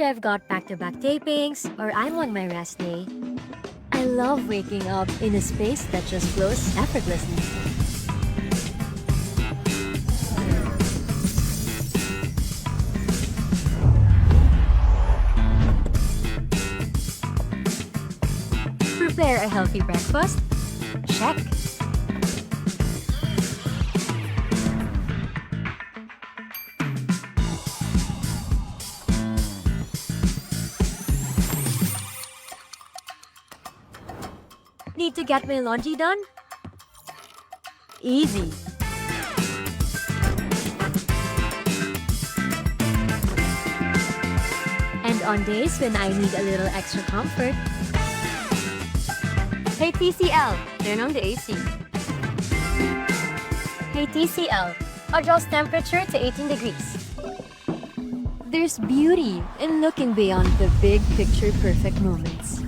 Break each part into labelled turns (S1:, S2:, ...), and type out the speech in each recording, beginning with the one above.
S1: I've got back-to-back tapings or I'm on my rest day, I love waking up in a space that just flows effortlessly. Prepare a healthy breakfast? Check. Need to get my laundry done? Easy. And on days when I need a little extra comfort, hey TCL, turn on the AC. Hey TCL, adjust temperature to 18 degrees. There's beauty in looking beyond the big picture perfect moments.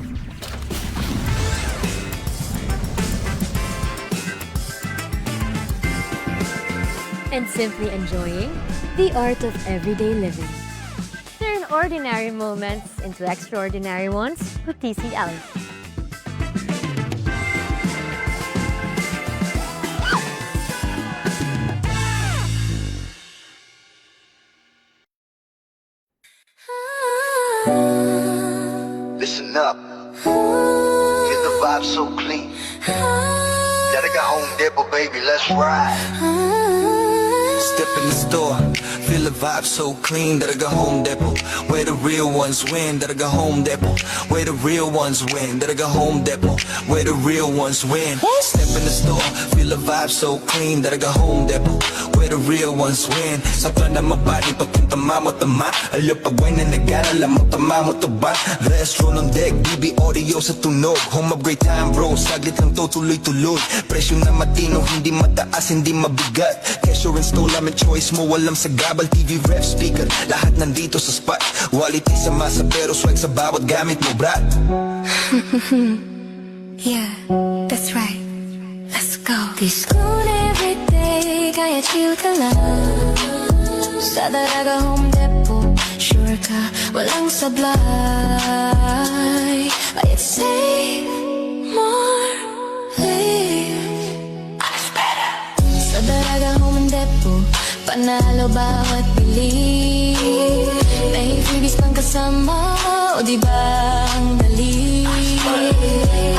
S1: And simply enjoying the art of everyday living. Turn ordinary moments into extraordinary ones with TCL.
S2: Listen up. Get the vibe so clean. Gotta go home, Dipper, baby, let's ride. Step in the store, feel the vibe so clean. Gotta go home, Depot, where the real ones win. Gotta go home, Depot, where the real ones win. Gotta go home, Depot, where the real ones win. Step in the store, feel the vibe so clean. Gotta go home, Depot, where the real ones win. Sa plana mabadi, papunta mo tama. Alupagway na nag-alala mo, tama mo to ba? Restro ng deck, BB audio sa tunog. Home upgrade time bro, saglit lang to tuloy-tuloy. Presyo na matino, hindi mataas, hindi mabigat. Kesyo install namin choice mo, walang sa gabal. TV ref speaker, lahat nandito sa spot. Quality sa masa pero swag sa bawat gamit mo, brat.
S3: Yeah, that's right. Let's go. This good every day, kaya chill ka lang. Sa Dalaga Home Depot, sure ka, walang sablay. I'd save more, live. It's better. Sa Dalaga Home Depot, panalo bawat bili. May freebies pang kasama, o diba ang dali?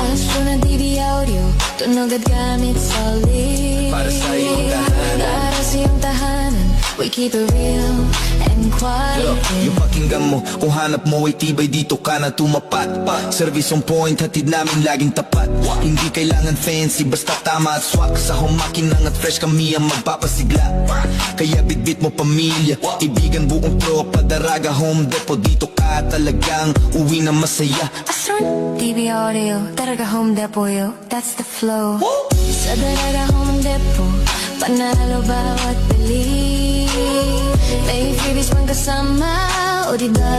S3: Astro na DB audio, tunog at gamit solid.
S2: Para sa iyong tahanan,
S3: para sa iyong tahanan, we keep it real and quality.
S2: yung pakinggan mo, kung hanap mo ay tibay, dito ka na tumapat. Service on point, hatid namin laging tapat. Hindi kailangan fancy, basta tama at swak. Sa humakinang at fresh kami ang magpapasigla. Kaya bitbit mo pamilya, ibigan buong tropa. Dalaga Home Depot, dito ka talagang uwi na masaya.
S3: Astro DB audio, Dalaga Home Depot, yo, that's the flow. Sa Dalaga Home Depot, panalo bawat bili. May freebies pang kasama, o diba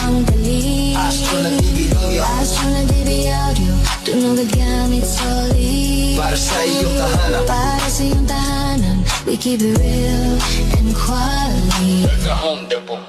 S3: ang dali?
S2: Astro na DB audio,
S3: Astro na DB audio, tunog at gamit solid.
S2: para sa iyong tahanan.
S3: Para sa iyong tahanan, we keep it real and quality.
S2: Dalaga Home Depot.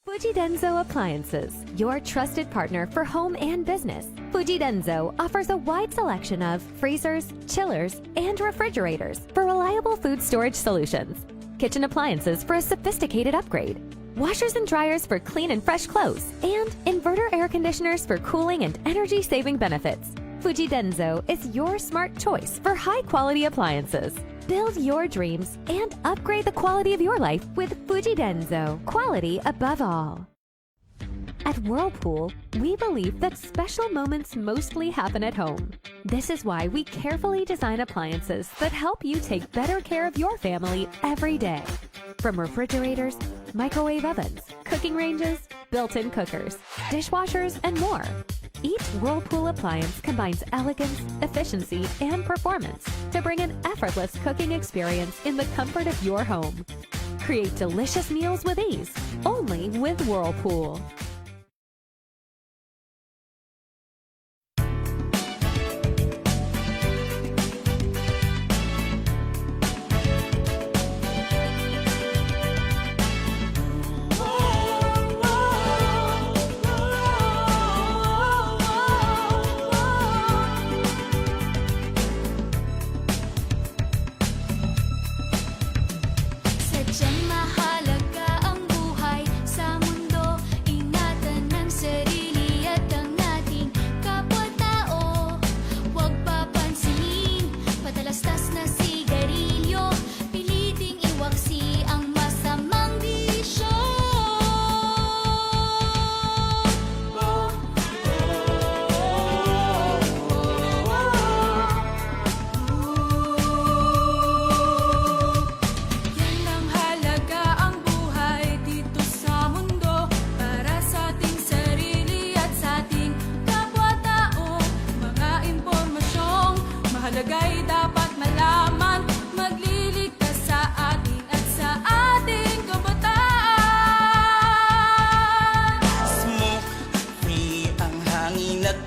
S4: Fuji Denso Appliances, your trusted partner for home and business. Fuji Denso offers a wide selection of freezers, chillers, and refrigerators for reliable food storage solutions. Kitchen appliances for a sophisticated upgrade. Washers and dryers for clean and fresh clothes. And inverter air conditioners for cooling and energy-saving benefits. Fuji Denso is your smart choice for high-quality appliances. Build your dreams and upgrade the quality of your life with Fuji Denso. Quality above all. At Whirlpool, we believe that special moments mostly happen at home. This is why we carefully design appliances that help you take better care of your family every day. From refrigerators, microwave ovens, cooking ranges, built-in cookers, dishwashers, and more. Each Whirlpool appliance combines elegance, efficiency, and performance to bring an effortless cooking experience in the comfort of your home. Create delicious meals with ease, only with Whirlpool.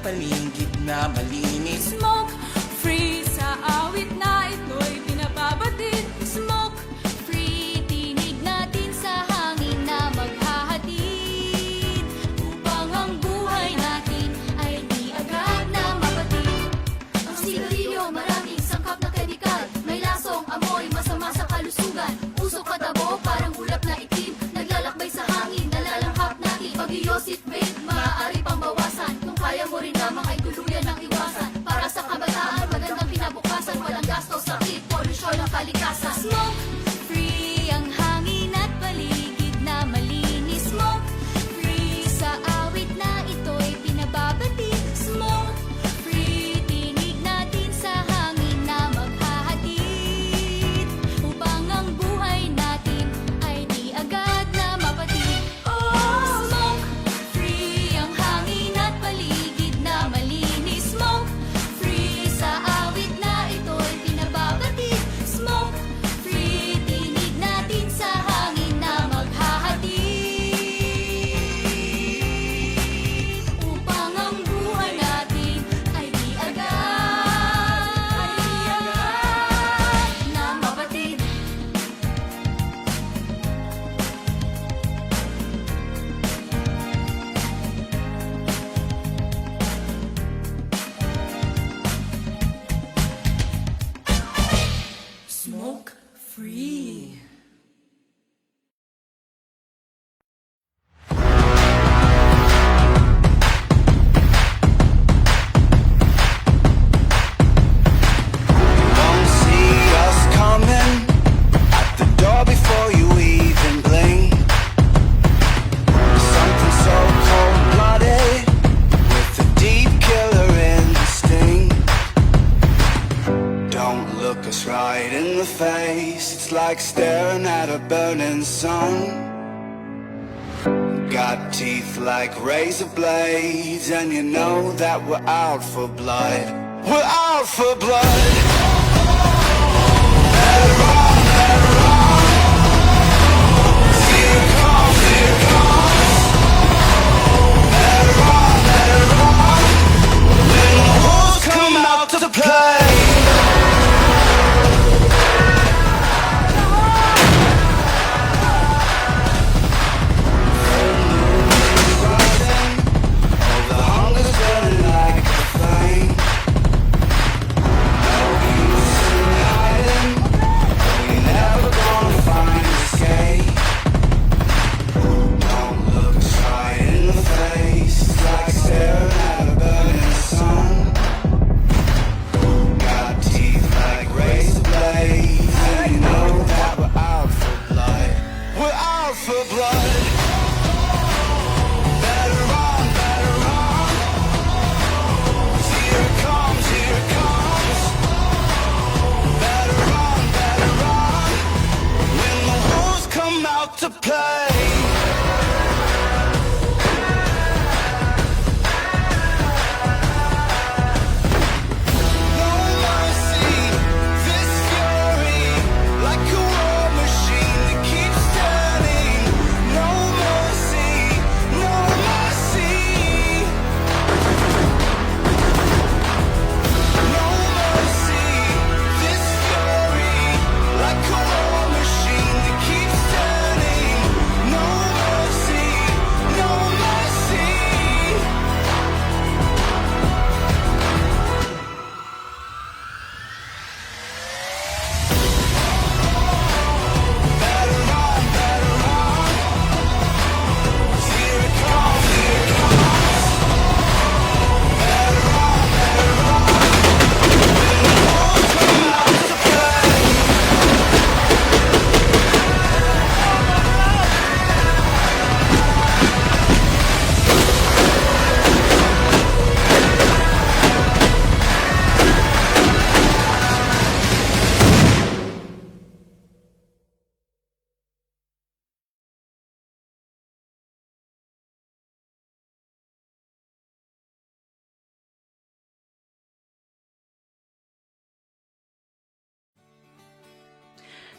S5: paligid na malinis.
S6: Smoke free sa awit na ito'y pinababatid.
S3: Smoke free, tinig natin sa hangin na maghahatid upang ang buhay natin ay di agad na mapatid. Ang sigarilyo, maraming sangkap na kemikal, may lasong amoy, masama sa kalusugan. Usok at abo, parang ulap na itim, naglalakbay sa hangin, nalalanghap natin. Pag-iosif vape, maaari pang bawasan. Kung kaya mo rin lamang ay tuluyan ng iwasan. Para sa kabataan, magandang kinabukasan, walang gasto, sakit, polusyon ang kalikasan. Smoke free ang hangin at paligid na malinis. Smoke free sa awit na ito'y pinababatid. Smoke free, tinig natin sa hangin na maghahatid upang ang buhay natin ay di agad na mapatid. Smoke free ang hangin at paligid na malinis. Smoke free sa awit na ito'y pinababatid. Smoke free, tinig natin sa hangin na maghahatid upang ang buhay natin ay di agad na mapatid.
S5: Smoke free.
S2: Won't see us coming at the door before you even blink. Something so cold-blooded with a deep killer instinct. Don't look us right in the face. It's like staring at a burning sun. Got teeth like razor blades, and you know that we're out for blood. We're out for blood. Who's come out to play? The hunger's burning like a flame. No, you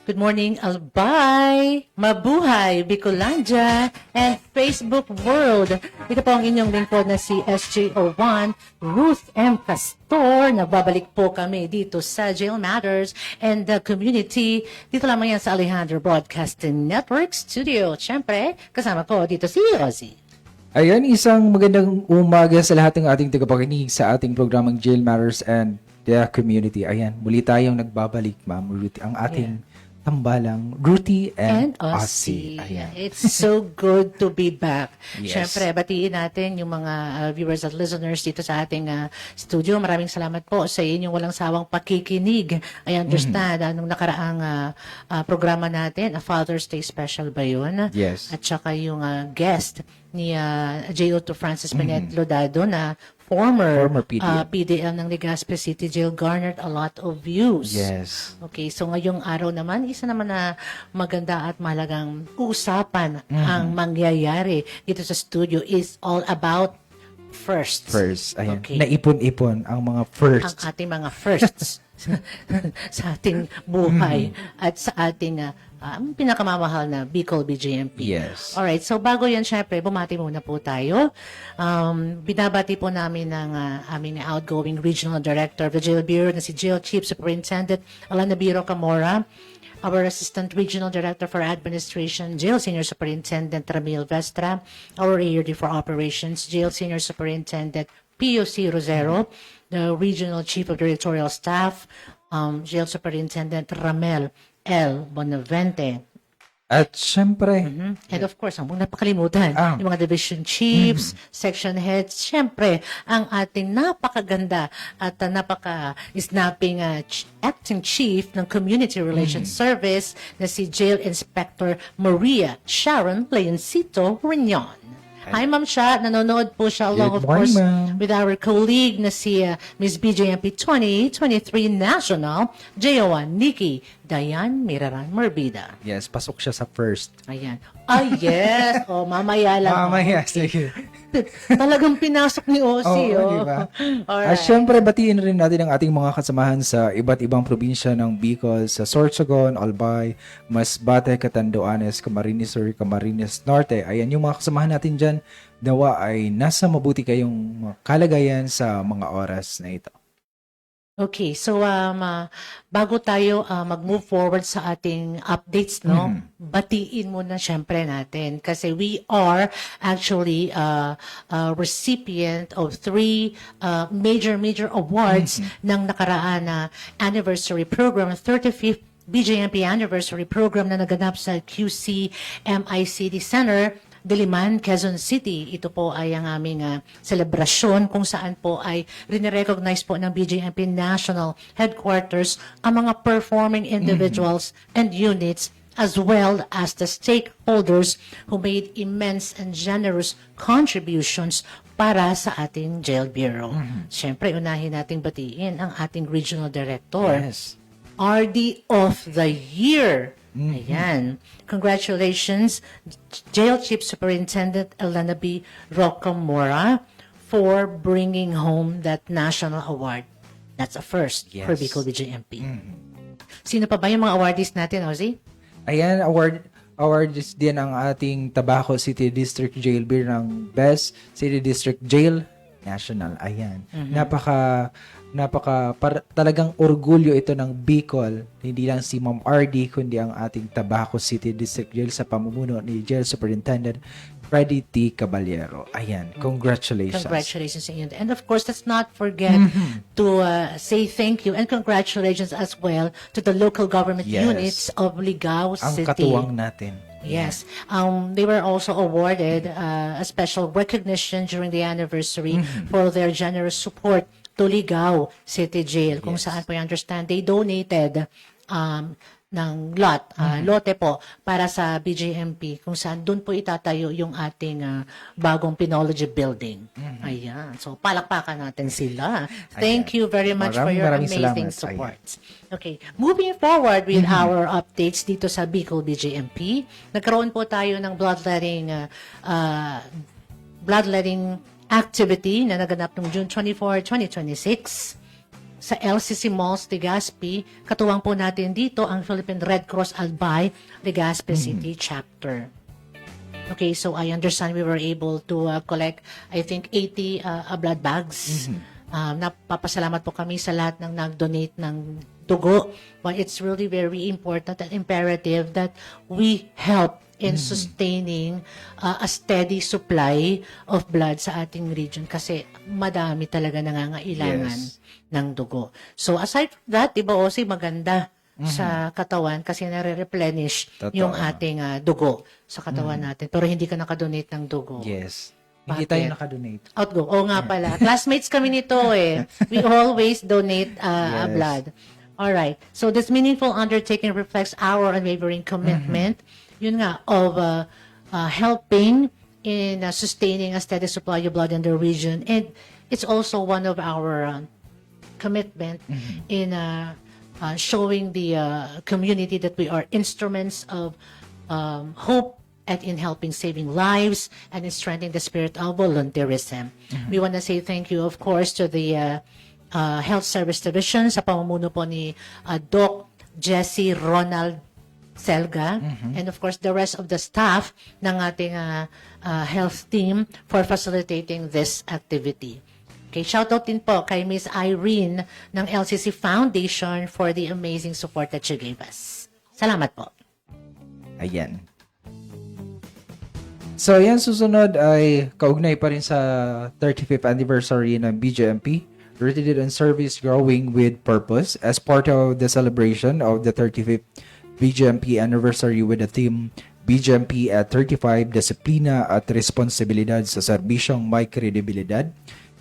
S7: Good morning, Albay, Mabuhay, Bicolandia, and Facebook World. Ito po ang inyong lingkod na si SJO1, Ruth M. Castor. Nagbabalik po kami dito sa Jail Matters and the Community. Dito lamang yan sa Alejandro Broadcasting Network Studio. Siyempre, kasama ko dito si Ozzy.
S8: Ayan, isang magandang umaga sa lahat ng ating tagapakinig sa ating programang Jail Matters and the Community. Ayan, muli tayong nagbabalik, Ma'am Ruthie, ang ating tambalang Ruthie and Ozzy. Ayan.
S7: It's so good to be back.
S8: Yes.
S7: Siyempre, batiin natin yung mga viewers at listeners dito sa ating studio. Maraming salamat po sa inyong walang sawang pakikinig. I understand, nung nakaraang programa natin, a Father's Day special ba yun?
S8: Yes.
S7: At saka yung guest ni J.O. Francis Benet Lodado na former
S8: PDL.
S7: PDL ng Legazpi City Jail garnered a lot of views.
S8: Yes.
S7: Okay, so ngayong araw naman, isa naman na maganda at mahalagang usapan ang mangyayari dito sa studio is all about firsts.
S8: First, ayan.
S7: Okay.
S8: Naipon-ipon ang mga
S7: Ang
S8: firsts.
S7: ating mga firsts sa ating buhay at sa ating pinakamamahal na Bicol BJMP.
S8: Yes.
S7: Alright, so bago yan, syempre, bumati muna po tayo. Binabati po namin ng aming outgoing Regional Director of the Jail Bureau na si Jail Chief Superintendent Alana Biro Camora, our Assistant Regional Director for Administration, Jail Senior Superintendent Ramil Vestra, our ARD for Operations, Jail Senior Superintendent POC Rosero, the Regional Chief of Directorial Staff, Jail Superintendent Ramel L. Bonavente.
S8: At syempre,
S7: And of course, ang napakalimutan, yung mga division chiefs, section heads, syempre, ang ating napakaganda at napaka-snapping acting chief ng Community Relations Service na si Jail Inspector Maria Sharon Leoncito Rignon. Hi, Ma'am Sha. Nanonood po siya along, of
S8: Good morning,
S7: course,
S8: ma'am.
S7: with our colleague na si Miss BJMP 2023 National, JO1 Nikki Dayan Miraran Morbida.
S8: yes, pasok siya sa first.
S7: Ayan. Ay, yes. O, mamaya lang.
S8: Mamaya, sige.
S7: Talagang pinasok ni Ozzy,
S8: Oo, diba?
S7: Alright.
S8: At syempre, batiin rin natin ang ating mga kasamahan sa iba't ibang probinsya ng Bicol, sa Sorsogon, Albay, Masbate, Catanduanes, Camarines Sur, Camarines Norte. Ayan, yung mga kasamahan natin dyan, dawa ay nasa mabuti kayong kalagayan sa mga oras na ito.
S7: Okay, so bago tayo mag-move forward sa ating updates, no? Batiin muna syempre natin kasi we are actually a recipient of 3 major awards ng nakaraan na anniversary program, 35th BJMP anniversary program na naganap sa QC MICD Center, Diliman, Quezon City. Ito po ay ang aming selebrasyon kung saan po ay rin-recognize po ng BJMP National Headquarters ang mga performing individuals and units as well as the stakeholders who made immense and generous contributions para sa ating Jail Bureau. Siyempre, unahin nating batiin ang ating Regional Director.
S8: Yes.
S7: RD of the Year. Ayan. Congratulations, Jail Chief Superintendent Elena B. Rocamora for bringing home that national award. That's a first for
S8: Yes.
S7: Bicol BJMP. Sino pa ba yung mga awardees natin, Ozzy?
S8: Ayan, awards din ang ating Tabaco City District Jail Beer ng Best City District Jail National. Ayan. Talagang orgulyo ito ng Bicol. Hindi lang si Ma'am RD, kundi ang ating Tabaco City District Jail sa pamumuno ni Jail Superintendent Freddy T. Caballero. Ayan. Congratulations.
S7: Congratulations sa inyo. And of course, let's not forget to say thank you and congratulations as well to the local government
S8: Yes.
S7: units of Ligao
S8: Ang
S7: City.
S8: katuwang natin.
S7: Yes. They were also awarded a special recognition during the anniversary for their generous support to Ligao City Jail. Kung saan po, I understand, they donated ng lote po para sa BJMP kung saan doon po itatayo yung ating bagong Pinology building. Ayan. So, palakpakan natin sila. Thank you very much for your
S8: Maraming
S7: amazing
S8: salamat.
S7: support. Okay. Moving forward with our updates dito sa Bicol BJMP, nagkaroon po tayo ng bloodletting activity na naganap noong June 24, 2026. sa LCC Malls, Legazpi. Katuwang po natin dito ang Philippine Red Cross Albay, Legazpi City Chapter. Okay, so I understand we were able to collect, I think, 80 blood bags. Napapasalamat po kami sa lahat ng nag-donate ng dugo. But it's really very important and imperative that we help in sustaining a steady supply of blood sa ating region kasi madami talaga nangangailangan ng dugo. So aside from that, diba Osi, maganda sa katawan kasi nare-replenish yung ating dugo sa katawan natin. Pero hindi ka nakadonate ng dugo.
S8: Yes. Hindi
S7: Bakit?
S8: tayo nakadonate.
S7: Outgo. Oo nga pala. Classmates kami nito eh. We always donate blood. Alright. So this meaningful undertaking reflects our unwavering commitment, yun nga, of helping in sustaining a steady supply of blood in the region. And it's also one of our commitment in showing the community that we are instruments of hope and in helping saving lives and in strengthening the spirit of volunteerism. We want to say thank you, of course, to the Health Service Division sa pamumuno po ni Doc Jesse Ronald Selga, and of course the rest of the staff ng ating health team for facilitating this activity. Okay, shoutout din po kay Miss Irene ng LCC Foundation for the amazing support that she gave us. Salamat po.
S8: Ayan. So, yan susunod ay kaugnay pa rin sa 35th anniversary ng BGMP, Rooted in Service Growing with Purpose, as part of the celebration of the 35th BGMP anniversary with the theme BGMP at 35, Disiplina at Responsibilidad sa Serbisyong May Kredibilidad.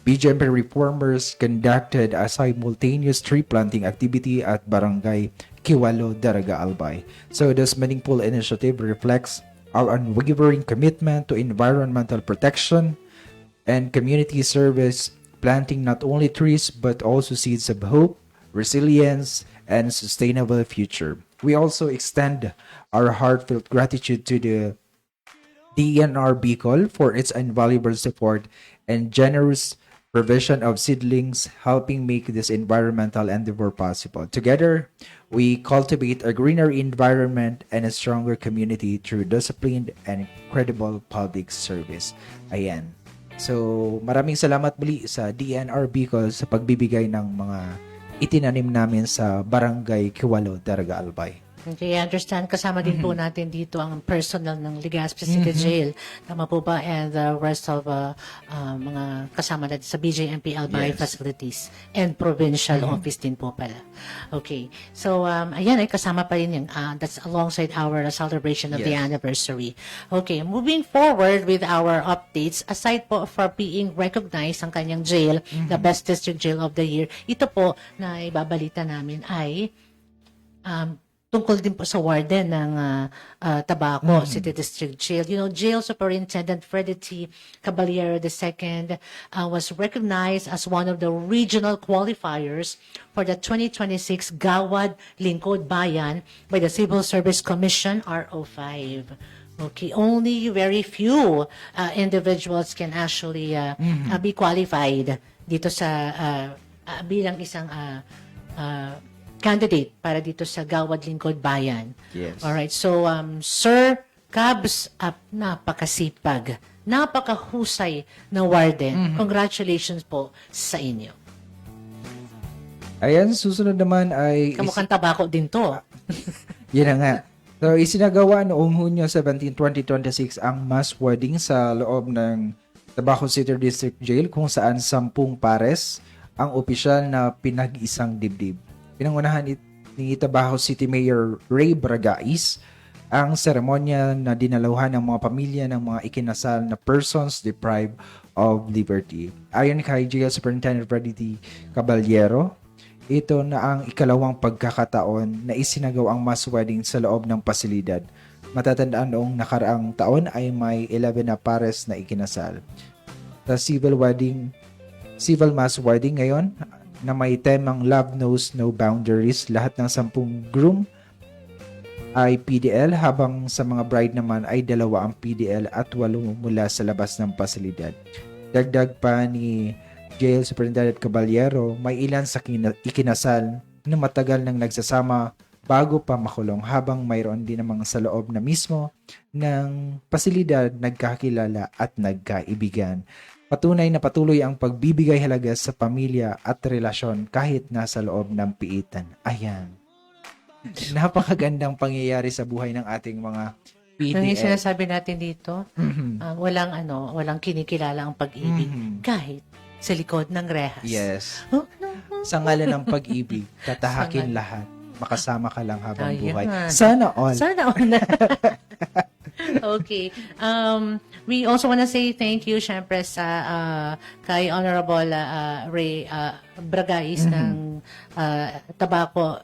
S8: BGMP reformers conducted a simultaneous tree planting activity at Barangay Kiwalo, Daraga Albay. So this meaningful initiative reflects our unwavering commitment to environmental protection and community service, planting not only trees but also seeds of hope, resilience, and sustainable future. We also extend our heartfelt gratitude to the DNR Bicol for its invaluable support and generous provision of seedlings, helping make this environmental endeavor possible. Together, we cultivate a greener environment and a stronger community through disciplined and credible public service. Ayan. So, maraming salamat muli sa DNR Bicol sa pagbibigay ng mga itinanim namin sa Barangay Kiwalo, Daraga Albay.
S7: Okay, I understand. Kasama din po natin dito ang personnel ng Legazpi City Jail. Tama po ba? And the rest of mga kasama natin sa BJMP Albay facilities and provincial office din po pala. Okay. So, ayan ay kasama pa rin yung that's alongside our celebration of the anniversary. Okay, moving forward with our updates, aside po for being recognized ang kanyang jail, the best district jail of the year, ito po na ibabalita namin ay tungkol din po sa warden ng Tabaco City District Jail. You know, Jail Superintendent Freddie T. Caballero II was recognized as one of the regional qualifiers for the 2026 Gawad Lingkod Bayan by the Civil Service Commission, RO5. Okay, only very few individuals can actually be qualified dito sa bilang isang candidate para dito sa Gawad Lingkod Bayan.
S8: Yes.
S7: Alright, so Sir Cabs, napakasipag, napakahusay na warden. Congratulations po sa inyo.
S8: Ayan, susunod naman ay...
S7: Kamukhang tabako din to.
S8: Yan na nga. So, isinagawa noong Hunyo 17, 2026 ang mass wedding sa loob ng Tabaco City District Jail kung saan 10 pares ang opisyal na pinag-isang dibdib. Pinangunahan ni Tabaco City Mayor Ray Bragais ang seremonya na dinaluhan ng mga pamilya ng mga ikinasal na persons deprived of liberty. Ayon kay Jail Superintendent Freddie T. Caballero, ito na ang ikalawang pagkakataon na isinagaw ang mass wedding sa loob ng pasilidad. Matatandaan noong nakaraang taon ay may 11 na pares na ikinasal. Sa civil mass wedding ngayon na may temang Love Knows No Boundaries, lahat ng 10 groom ay PDL habang sa mga bride naman ay 2 ang PDL at 8 mula sa labas ng pasilidad. Dagdag pa ni Jail Superintendent Caballero, may ilan sa ikinasal na matagal nang nagsasama bago pa makulong, habang mayroon din namang sa loob na mismo ng pasilidad nagkakilala at nagkaibigan. Patunay na patuloy ang pagbibigay halaga sa pamilya at relasyon kahit nasa loob ng piitan. Ayan. Napakagandang pangyayari sa buhay ng ating mga
S7: Yung
S8: PDL.
S7: sinasabi natin dito, walang kinikilala ang pag-ibig kahit sa likod ng rehas.
S8: Yes.
S7: Oh,
S8: Sa ngalan ng pag-ibig, tatahakin lahat. Makasama ka lang habang
S7: Ayan.
S8: buhay. Sana all.
S7: Sana all. Okay. We also want to say thank you, syempre, sa kay Honorable Ray Bragais ng Tabaco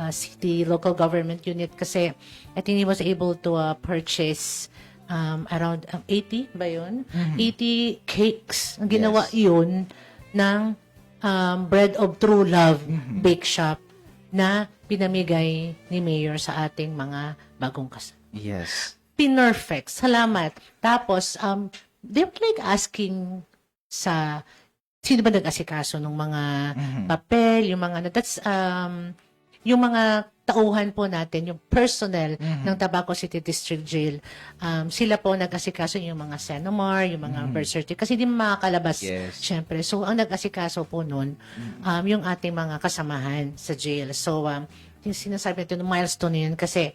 S7: City Local Government Unit, kasi I think he was able to purchase around 80 ba yun? 80 cakes. Ang ginawa yun ng Bread of True Love Bake Shop na pinamigay ni Mayor sa ating mga bagong kasal.
S8: Yes.
S7: Perfect. Salamat. Tapos, they were like asking sa sino ba nag-asikaso ng mga papel, yung mga, that's, yung mga tauhan po natin, yung personnel ng Tabaco City District Jail, sila po nag-asikaso yung mga Senomar, yung mga birth certificate, kasi hindi makakalabas,
S8: Yes.
S7: syempre. So, ang nag-asikaso po nun, yung ating mga kasamahan sa jail. So, yung sinasabi natin, milestone yun, kasi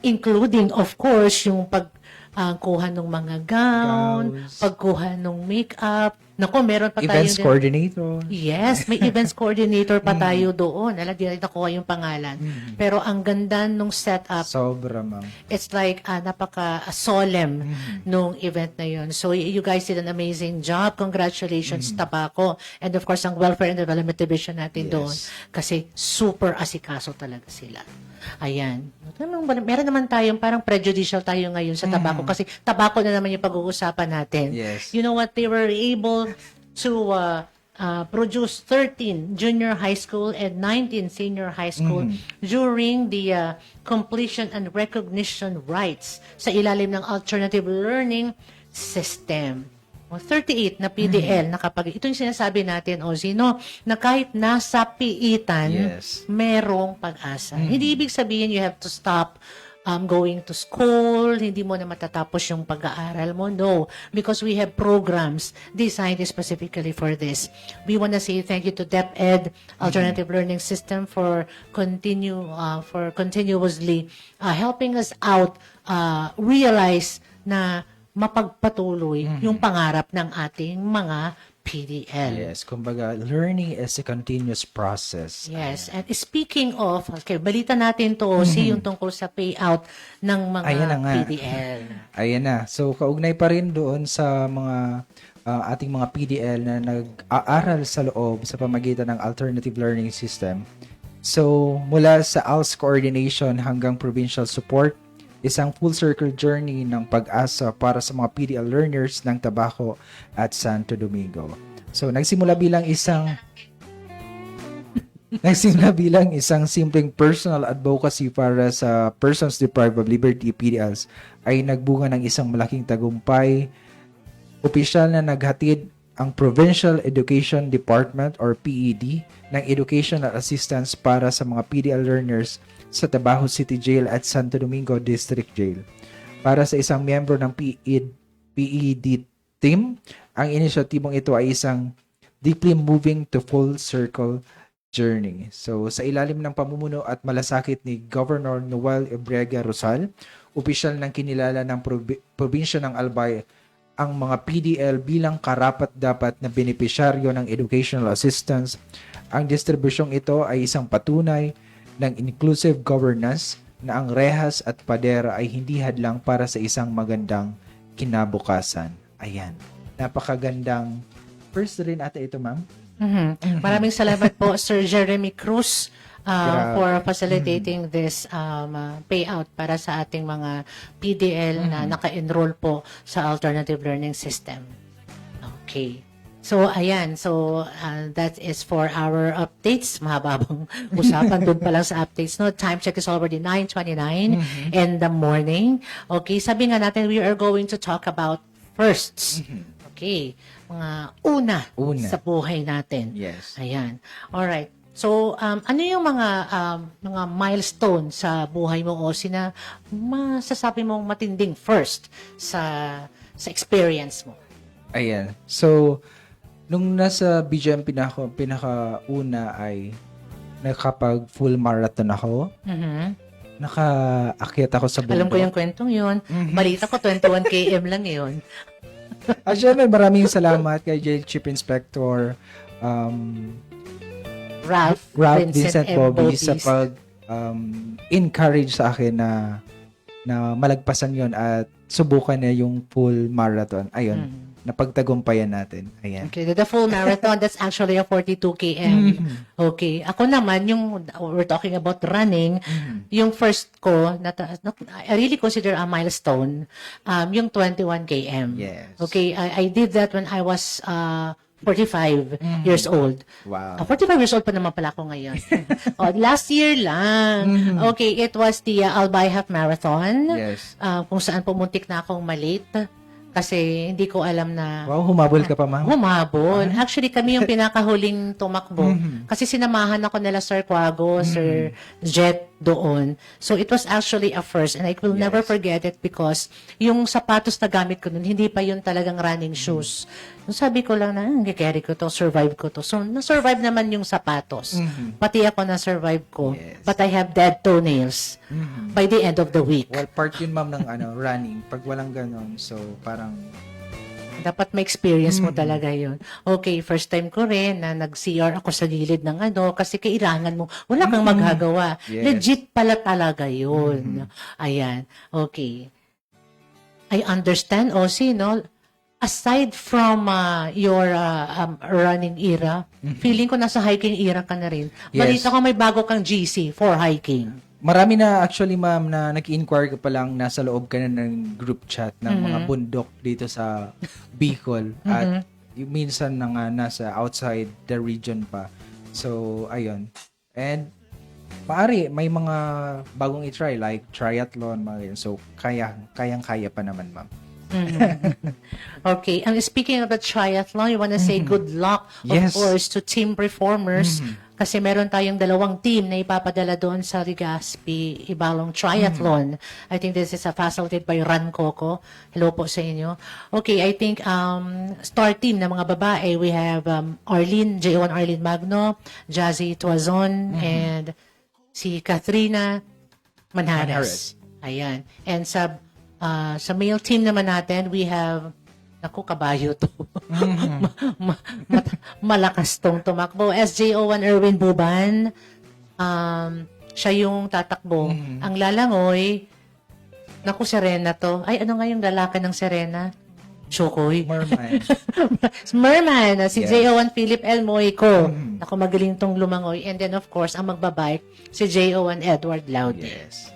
S7: including, of course, yung pagkuha ng mga gown,
S8: Gowns.
S7: pagkuha ng makeup. Naku, meron pa tayo.
S8: Events coordinator.
S7: Yes, may events coordinator pa tayo doon. Alam, di rin nakuha yung pangalan. Pero ang ganda nung setup,
S8: Sobra, ma'am.
S7: it's like napaka-solemn nung event na yun. So, you guys did an amazing job. Congratulations, Tabaco. And of course, ang Welfare and Development Division natin
S8: Yes.
S7: doon. Kasi super asikaso talaga sila. Ayan. Meron naman tayong parang prejudicial tayo ngayon sa Tabaco, kasi Tabaco na naman yung pag-uusapan natin.
S8: Yes.
S7: You know what? They were able to produce 13 junior high school and 19 senior high school during the completion and recognition rights sa ilalim ng alternative learning system. 38 na PDL ito yung sinasabi natin, Ozzy, no, na kahit nasa piitan,
S8: Yes.
S7: merong pag-asa. Hindi ibig sabihin you have to stop going to school, hindi mo na matatapos yung pag-aaral mo. No, because we have programs designed specifically for this. We want to say thank you to DepEd, Alternative Learning System, for continuously helping us out realize na mapagpatuloy yung pangarap ng ating mga PDL.
S8: Yes, kumbaga, learning is a continuous process.
S7: Yes. And speaking of, okay, balita natin to, yung tungkol sa payout ng mga
S8: Ayan na nga.
S7: PDL.
S8: Ayan na. So, kaugnay pa rin doon sa mga ating mga PDL na nag-aaral sa loob sa pamagitan ng Alternative Learning System. So, mula sa ALS coordination hanggang provincial support, isang full circle journey ng pag-asa para sa mga PDL learners ng Tabaco at Santo Domingo. So, nagsimula bilang isang simpleng personal advocacy para sa persons deprived of liberty, PDLs, ay nagbunga ng isang malaking tagumpay. Opisyal na naghatid ang Provincial Education Department or PED ng educational assistance para sa mga PDL learners sa Tabaco City Jail at Santo Domingo District Jail. Para sa isang miyembro ng PED team, ang inisyatibong ito ay isang deeply moving to full circle journey. So, sa ilalim ng pamumuno at malasakit ni Governor Noel Ebrega Rosal, opisyal ng kinilala ng probinsya ng Albay ang mga PDL bilang karapat-dapat na benepisyaryo ng educational assistance. Ang distribusyong ito ay isang patunay ng inclusive governance na ang rehas at padera ay hindi hadlang para sa isang magandang kinabukasan. Ayan. Napakagandang first rin ata ito, ma'am.
S7: Maraming salamat po, Sir Jeremy Cruz,
S8: Grabe.
S7: for facilitating this payout para sa ating mga PDL na naka-enroll po sa Alternative Learning System. Okay. So, ayan. So, that is for our updates. Mahababang usapan doon pa lang sa updates. No? Time check is already 9:29 in the morning. Okay, sabi nga natin, we are going to talk about firsts. Okay. Mga una,
S8: Una.
S7: sa buhay natin.
S8: Yes.
S7: Ayan. Alright. So, ano yung mga milestone sa buhay mo, Osi, na masasabi mong matinding first sa experience mo?
S8: Ayan. So, nung nasa BGM pinakauna ay nakapag full marathon ako. Nakaakyat ako sa bundok.
S7: Alam ko yung kwentong yun. Balita ko, 21 km lang yun.
S8: Syempre, maraming salamat kay Jail Chief Inspector
S7: Ralph
S8: Vincent
S7: M.
S8: Bobby sa
S7: Bobis.
S8: encourage sa akin na malagpasan yon at subukan niya yung full marathon. Ayun, napagtagumpayan natin. Ayan.
S7: Okay, the full marathon, that's actually a 42 km. Okay. Ako naman, we're talking about running, yung first ko, I really consider a milestone, yung 21 km.
S8: Yes.
S7: Okay, I did that when I was 45 years old.
S8: Wow.
S7: 45 years old pa naman pala ako ngayon. Last year lang. Okay, it was the Albay Half Marathon.
S8: Yes.
S7: Kung saan pumuntik na akong malate. Kasi hindi ko alam na
S8: Wow, humabol ka pa, ma'am.
S7: humabol. Actually, kami yung pinakahuling tumakbo. Kasi sinamahan ako nila Sir Quago, Sir Jet doon. So, it was actually a first. And I will never forget it because yung sapatos na gamit ko nun, hindi pa yun talagang running shoes. So, sabi ko lang na, carry ko to, survive ko to. So, na-survive naman yung sapatos. Pati ako na-survive ko.
S8: Yes.
S7: But I have dead toenails by the end of the week.
S8: Well, part yun, ma'am, ng running. Pag walang ganon, so parang
S7: Dapat may experience mo talaga yun. Okay, first time ko rin na nag-CR ako sa gilid ng kasi kailangan mo. Wala kang magagawa.
S8: Yes.
S7: Legit pala talaga yun. Ayan. Okay. I understand, Osi, no? Aside from your running era, feeling ko nasa hiking era ka na rin.
S8: Yes.
S7: Balita ko may bago kang GC for hiking.
S8: marami na actually, ma'am, na nag-inquire ka pa lang, nasa loob ka na ng group chat ng mga bundok dito sa Bicol. At minsan na nga nasa outside the region pa. So, ayun. And, maari, may mga bagong i-try, like triathlon, mga yun. So, kayang-kaya pa naman, ma'am.
S7: Okay. And speaking of the triathlon, you want to say good luck, of
S8: Yes.
S7: course, to team performers. Kasi meron tayong dalawang team na ipapadala doon sa Legazpi Ibalong Triathlon. I think this is facilitated by Ran Coco. Hello po sa inyo. Okay, I think star team na mga babae, we have J1 Arlene Magno, Jazzy Tuazon, and si Katrina Manhares. Ayan. And sa male team naman natin, we have kabayo to. Malakas tong tumakbo. SJ01 Erwin Buban. Siya yung tatakbo. Ang lalangoy, Serena to. Ay, ano nga yung lalaki ng Serena? Chokoy.
S8: Merman.
S7: Merman. Si
S8: Yes.
S7: J01 Philip L. Moico. Magaling tong lumangoy. And then, of course, ang magbabike, si J01 Edward Laude.
S8: Yes.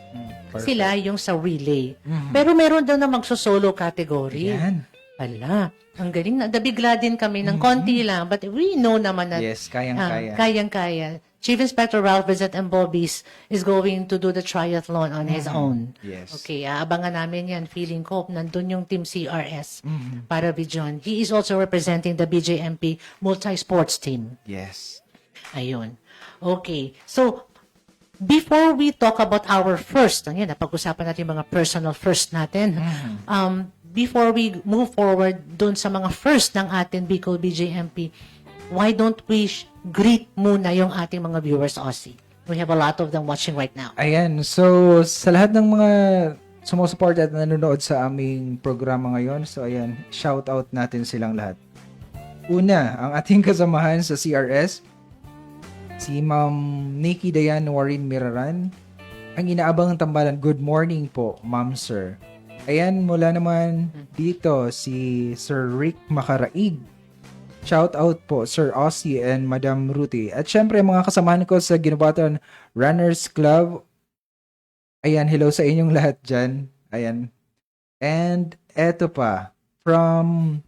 S7: Sila yung sa relay. Pero meron daw na magso-solo category.
S8: Yan.
S7: Ala, ang galing na. Nabigla din kami ng konti lang. But we know naman na
S8: Yes, kayang-kaya.
S7: kayang-kaya. Chief Inspector Ralph Vincent M. Bobis is going to do the triathlon on his own.
S8: Yes.
S7: Okay, aabangan namin yan. Feeling ko, nandun yung Team CRS para Bijon. He is also representing the BJMP multi-sports team.
S8: Yes.
S7: Ayun. Okay. So, before we talk about our first, napag-usapan natin yung mga personal first natin. Before we move forward dun sa mga first ng ating Bicol BJMP, why don't we greet muna yung ating mga viewers, Aussie? We have a lot of them watching right now.
S8: Ayan. So, sa lahat ng mga sumusupport at nanonood sa aming programa ngayon, so ayan, shout out natin silang lahat. Una, ang ating kasamahan sa CRS, si Ma'am Nikki Dayan Warren Miraran. Ang inaabang tambalan, good morning po, Ma'am Sir. Ayan, mula naman dito, si Sir Rick Makaraig. Shout out po, Sir Aussie and Madam Ruti. At syempre, mga kasamahan ko sa Ginubatan Runners Club. Ayan, hello sa inyong lahat dyan. Ayan. And eto pa, from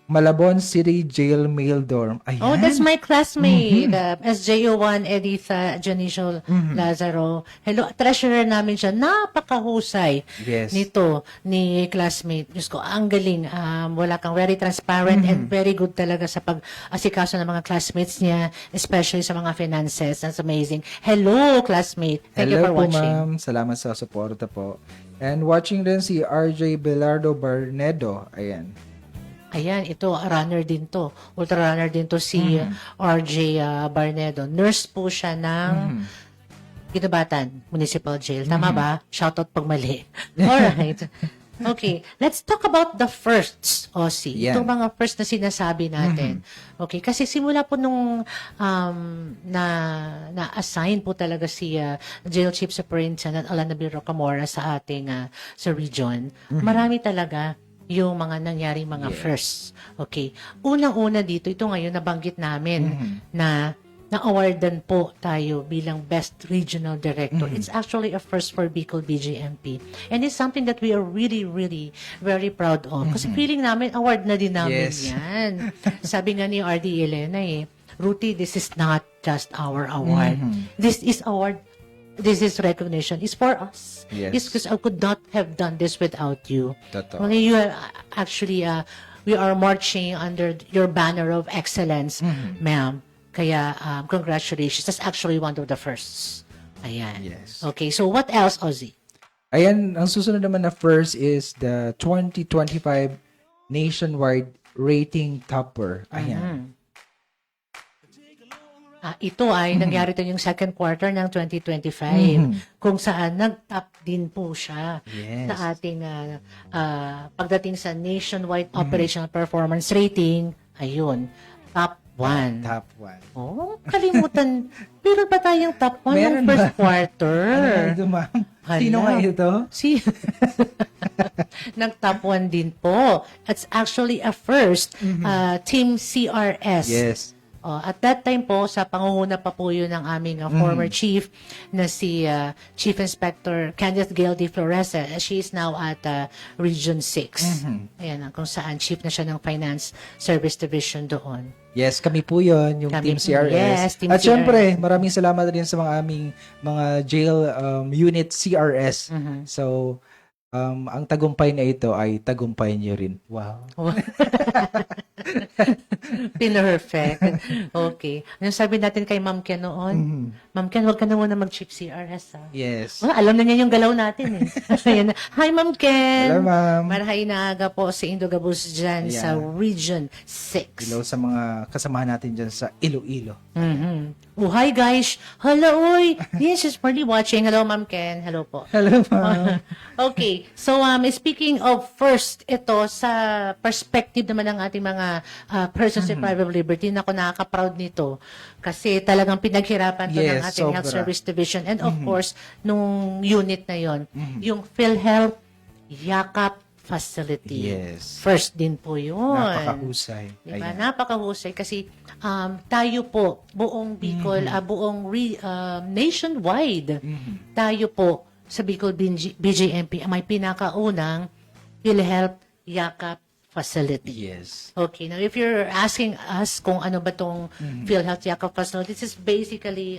S8: Malabon City Jail Mail Dorm. Ayan.
S7: Oh, that's my classmate, SJO1 Editha Janicio Lazaro. Hello, treasurer namin siya. Napakahusay
S8: Yes.
S7: nito ni classmate. Diyos ko, ang galing. Wala kang very transparent and very good talaga sa pag-asikaso ng mga classmates niya, especially sa mga finances. That's amazing. Hello, classmate. Thank you for
S8: Hello po,
S7: watching.
S8: ma'am. Salamat sa suporta po. And watching din si RJ Belardo Barnedo. Ayan.
S7: Ayan, ito, runner din to. Ultra runner din to si RJ Barnedo. Nurse po siya ng Ginabatan Municipal Jail. Tama ba? Shoutout pag mali. Alright. Okay, let's talk about the firsts, Ossie.
S8: Yeah.
S7: Itong mga first na sinasabi natin. Okay, kasi simula po nung na-assign po talaga si Jail Chief Superintendent Alana B. Rocamora sa ating sa region, marami talaga yung mga nangyaring mga firsts. Okay. Unang-una dito, ito ngayon nabanggit namin na na-awardan po tayo bilang Best Regional Director. It's actually a first for Bicol BGMP. And it's something that we are really, really very proud of. Kasi feeling namin, award na din namin
S8: Yes.
S7: yan. Sabi nga ni RD Elena Ruti, this is not just our award. This is award. This is recognition. It's for us.
S8: Yes.
S7: It's because I could not have done this without you.
S8: Totoo.
S7: Okay, you are actually, we are marching under your banner of excellence, ma'am. Kaya, congratulations. That's actually one of the firsts. Ayan.
S8: Yes.
S7: Okay, so what else, Ozzy?
S8: Ayan, ang susunod naman na first is the 2025 Nationwide Rating Topper. Ayan.
S7: Ito ay nangyari to yung second quarter ng 2025 kung saan nag-top din po siya
S8: Yes.
S7: sa ating pagdating sa nationwide operational performance rating. Ayun, top 1.
S8: Top 1.
S7: Oh, kalimutan. Meron pa tayong top 1 ng
S8: Meron
S7: first
S8: ba?
S7: quarter.
S8: Ano nga ito, ma'am? Sino
S7: Hala.
S8: nga ito?
S7: Nag-top 1 din po. It's actually a first. Team CRS.
S8: Yes.
S7: At that time po, sa pangunguna pa po yun ng aming former chief na si Chief Inspector Candice Gail de Floresa. She is now at Region 6. Ayan, kung saan chief na siya ng Finance Service Division doon.
S8: Yes, kami po yun, yung
S7: Kami-
S8: Team CRS.
S7: yes, Team
S8: At
S7: CRS.
S8: syempre, maraming salamat rin sa mga aming mga jail unit CRS. So, ang tagumpay na ito ay tagumpay niyo rin. Wow.
S7: Perfect. Okay. Ano sabi natin kay Ma'am Ken noon? Ma'am Ken, huwag ka na muna mag-chief CRS, ha?
S8: Yes.
S7: Well, alam na niya yung galaw natin, eh. Ayan na. Hi, Ma'am Ken!
S8: Hello, ma'am.
S7: Marahay na aga po si Indo Gabus dyan
S8: Yeah.
S7: sa Region 6.
S8: Hello sa mga kasamahan natin dyan sa Iloilo.
S7: Oh, hi guys! Hello, oy! Yes, she's probably watching. Hello, Ma'am Ken. Hello po.
S8: Hello, ma'am.
S7: Okay. So, speaking of first, ito, sa perspective naman ng ating mga persons deprived of liberty, nako, nakaka-proud nito. Kasi talagang pinaghirapan to ng
S8: Yes,
S7: ating Health
S8: sobra.
S7: Service Division. And of course, nung unit na yon, yung PhilHealth Yakap Facility.
S8: Yes.
S7: First din po yun.
S8: Napakahusay.
S7: Diba?
S8: Ayan.
S7: Napakahusay kasi tayo po, buong Bicol, nationwide, tayo po sa Bicol BJMP may pinakaunang PhilHealth Yakap Facility.
S8: Yes.
S7: Okay, now if you're asking us kung ano ba tong PhilHealth Yakap Facility, this is basically,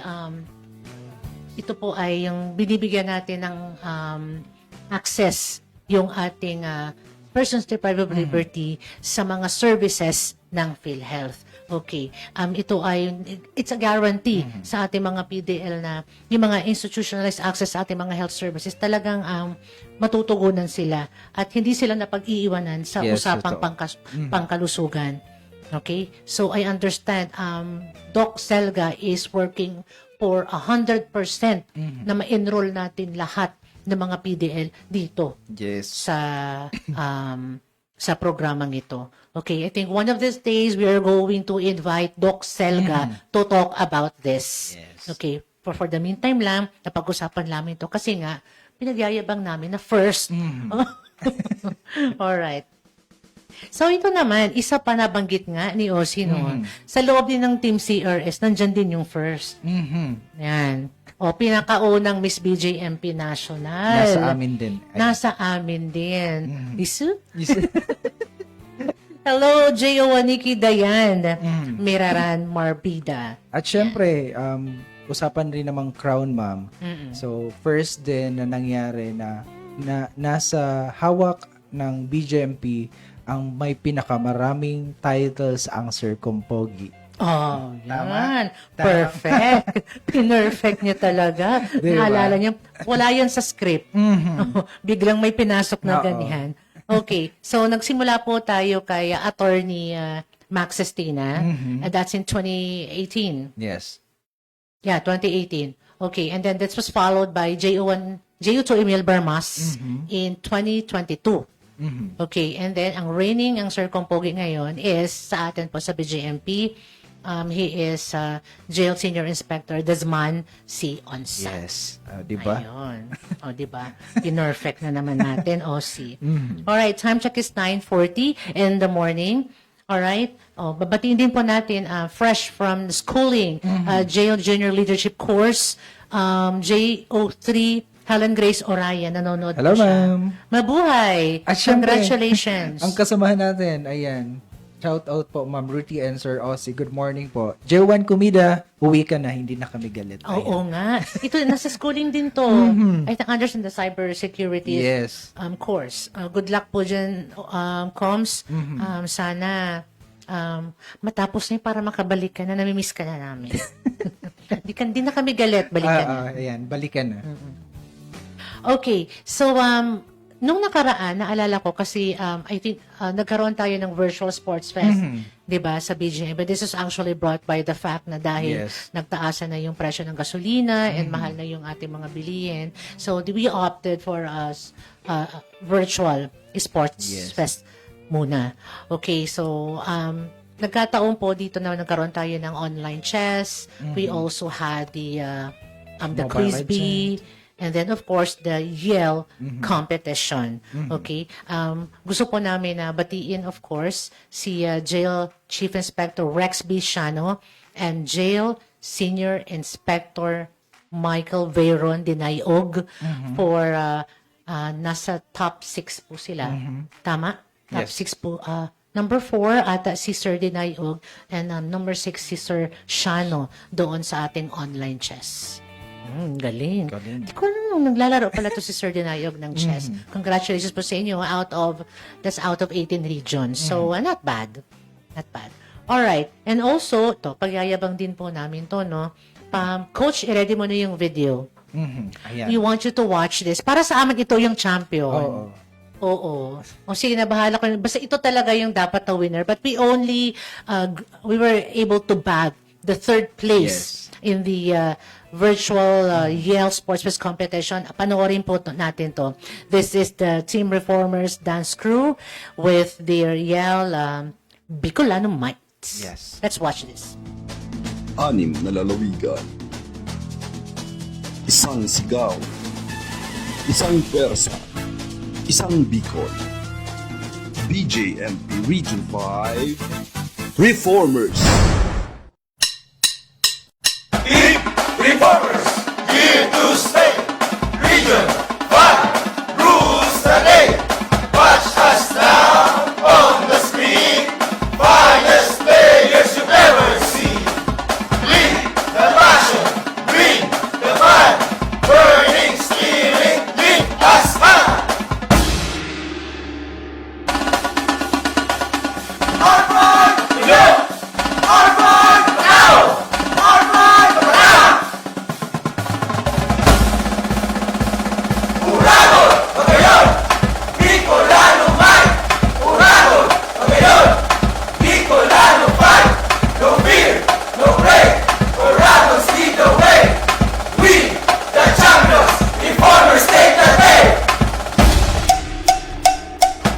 S7: ito po ay yung binibigyan natin ng access yung ating persons deprived of liberty sa mga services ng PhilHealth. Okay. Ito ay, it's a guarantee sa ating mga PDL na yung mga institutionalized access sa ating mga health services talagang matutugunan sila at hindi sila napag-iiwanan sa
S8: Yes,
S7: usapang
S8: totoo.
S7: pangkalusugan. Okay? So, I understand, Doc Selga is working for 100% na ma-enroll natin lahat ng mga PDL dito
S8: Yes.
S7: sa programang ito. Okay, I think one of these days we are going to invite Doc Selga to talk about this.
S8: Yes.
S7: Okay, for the meantime lang, napag-usapan namin ito kasi nga, pinagyayabang namin na first. Alright. So ito naman, isa pa nabanggit nga ni Ossie noon. Sa loob din ng Team CRS, nandyan din yung first. Yan. O, pinakaunang Miss BJMP National.
S8: Nasa amin din. Ayan.
S7: Nasa amin din. Isu? Hello, J.O. Aniki Dayan. Miraran Marbida.
S8: At syempre, usapan rin namang crown, ma'am. So, first din na nangyari na nasa hawak ng BJMP ang may pinakamaraming titles ang Sir Kumpogi.
S7: Oh,
S8: Tama?
S7: yan. Perfect. Pinerfect niya talaga.
S8: Diba?
S7: Naalala niya, wala yan sa script. Biglang may pinasok na
S8: Oo.
S7: ganihan. Okay, so nagsimula po tayo kay Attorney Max Sestina, and that's in 2018.
S8: Yes.
S7: Yeah, 2018. Okay, and then this was followed by JO2 Emil Bermas in 2022. Okay, and then ang reigning ang Sir Kumpogi ngayon is sa atin po sa BJMP. He is Jail Senior Inspector Desman C. Onsa.
S8: Yes. Di ba?
S7: Ayun. O, di ba? Pinerfect na naman natin, OC. Alright, time check is 9:40 in the morning. Alright? O, babatiin din po natin, fresh from schooling, Jail Junior Leadership Course, JO3, Helen Grace Orayan, nanonood
S8: Hello,
S7: po siya.
S8: ma'am.
S7: Mabuhay!
S8: At syempre,
S7: Congratulations!
S8: ang kasamahan natin, ayan. Shout out po, Ma'am Ruthie and Sir Ossie. Good morning po. J1 Kumida, uwi ka na, hindi na kami galit.
S7: Oo nga. Ito, nasa schooling din to. I think understand the cybersecurity
S8: Yes.
S7: course. Good luck po dyan, Coms. Sana matapos na yun para makabalik ka na. Namimiss ka na namin. Di na kami galit. Balikan na.
S8: Ayan, balikan na.
S7: Okay. So, nung nakaraan, naalala ko kasi I think nagkaroon tayo ng virtual sports fest, 'di ba, sa BGM. But this is actually brought by the fact na dahil
S8: Yes.
S7: nagtaasan na yung presyo ng gasolina and mahal na yung ating mga bilihin. So we opted for us virtual sports
S8: Yes.
S7: fest muna. Okay, so nagkataon po dito na nagkaroon tayo ng online chess. We also had the
S8: Mobile
S7: quiz bee. And then, of course, the Yale competition. Okay? Gusto po namin na batiin, of course, si Jail Chief Inspector Rex B. Shano and Jail Senior Inspector Michael Veyron Dinayog for nasa top 6 po sila. Tama? Top
S8: Yes.
S7: 6 po. Number 4, ata si Sir Dinayog, and number 6 si Sir Shano doon sa ating online chess. Galing.
S8: Galing.
S7: Di ko alam, naglalaro pala to si Sir Dinayog ng chess. Congratulations po sa inyo. That's out of 18 regions. So, not bad. Not bad. Alright. And also, pagyayabang din po namin to, no? Coach, i-ready mo na yung video.
S8: Ayan.
S7: We want you to watch this. Para sa amin, ito yung champion.
S8: Oo.
S7: Oo. O sige na, bahala ko. Basta ito talaga yung dapat na winner. But we only, we were able to bag the third place in the virtual Yale Sports Fest competition. Panoorin po natin to. This is the Team Reformers dance crew with their Yale Bicolano Mites.
S8: Yes.
S7: Let's watch this.
S9: 6 na lalawigan, isang sigaw, isang persa, isang Bicol. BJMP Region 5 Reformers.
S2: Reformers, here to stay. Region 5, rules the day. Watch us now on the screen. Finest players you've ever seen. Lead the passion, bring the fire. Burning, steering, lead us on. Our pride, go! Our pride, now! Our pride, now! Urado, Pagayon! Bicolano Mike! Urado, Pagayon! Bicolano fight! No fear, no break! Urados lead the way! We, the champions, reformers take the day!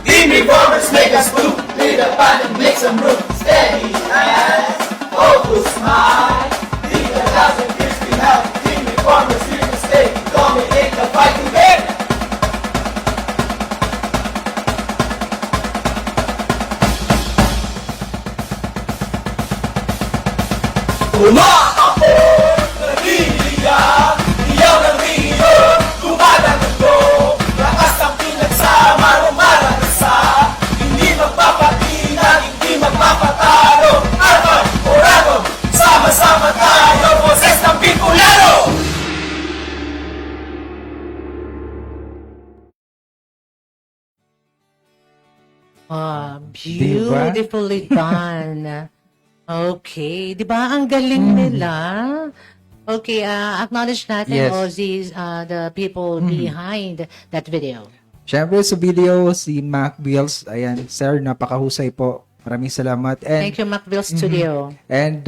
S2: Team reformers make us move! Lead the path and make some room! Steady hands, focus mind! Lead the thousand years we have! Team reformers here to stay! Dominate the fight together! Umakapon! Nagiliyan! Iyaw ng rio! Tumadang mundo! Lakas ang pinagsama! Rumaragasa! Hindi magpapatinag!
S5: mapatalo. Arman, Orago, sama-sama tayo, boses ng Bicolano.
S8: Diba?
S7: Beautifully done. Okay. Di ba? Ang galing nila. Okay, acknowledge natin,
S8: Yes.
S7: Ozzy, the people behind that video.
S8: Syempre sa video, si Mac Bills. Ayan, sir, napakahusay po. Maraming salamat. And,
S7: Thank you, Macville Studio.
S8: And